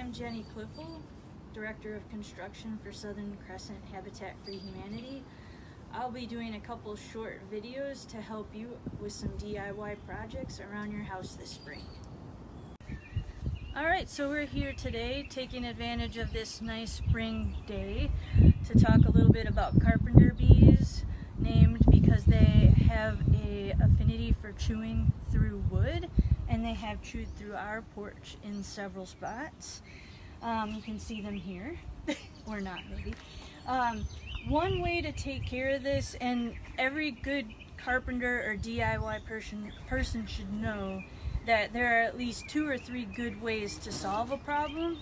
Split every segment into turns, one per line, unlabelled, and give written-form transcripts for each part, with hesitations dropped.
I'm Jenny, Director of Construction for Southern Crescent Habitat for Humanity. I'll be doing a couple short videos to help you with some DIY projects around your house this spring. Alright, so we're here today taking advantage of this nice spring day to talk a little bit about carpenter bees, named because they have an affinity for chewing through wood, and they have chewed through our porch in several spots. You can see them here, or not maybe. One way to take care of this, and every good carpenter or DIY person should know, that there are at least 2 or 3 good ways to solve a problem.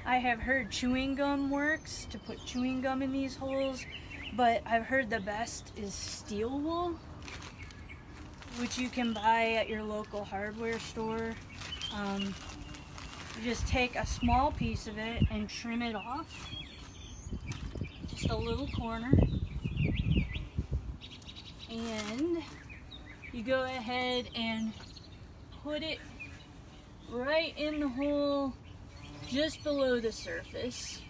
I have heard chewing gum works, to put chewing gum in these holes, but I've heard the best is steel wool, which you can buy at your local hardware store. You just take a small piece of it and trim it off, just a little corner, and you go ahead and put it right in the hole just below the surface.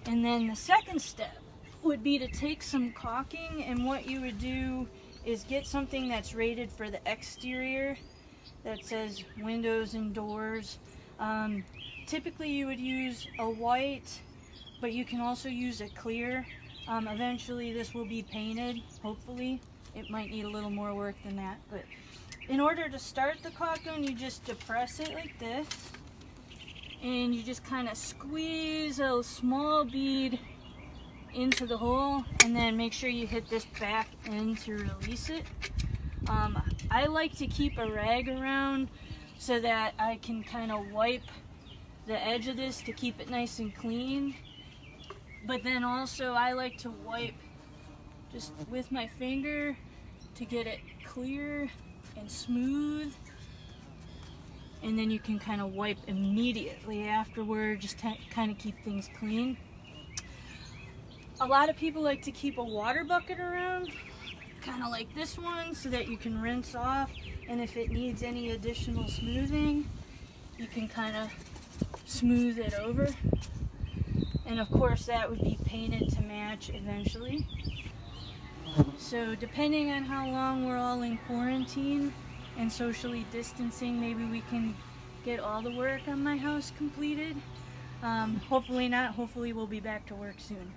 And then the second step would be to take some caulking, and what you would do is get something that's rated for the exterior that says windows and doors. Typically you would use a white, but you can also use a clear. Eventually this will be painted, hopefully. It might need a little more work than that, but in order to start the caulking, you just depress it like this, and you just kind of squeeze a small bead into the hole, and then make sure you hit this back end to release it. I like to keep a rag around so that I can kind of wipe the edge of this to keep it nice and clean, but then also I like to wipe just with my finger to get it clear and smooth, and then you can kind of wipe immediately afterward, just kind of keep things clean. A lot of people like to keep a water bucket around, kind of like this one, so that you can rinse off, and if it needs any additional smoothing, you can kind of smooth it over. And of course that would be painted to match eventually. So depending on how long we're all in quarantine and socially distancing, maybe we can get all the work on my house completed. Hopefully not. Hopefully we'll be back to work soon.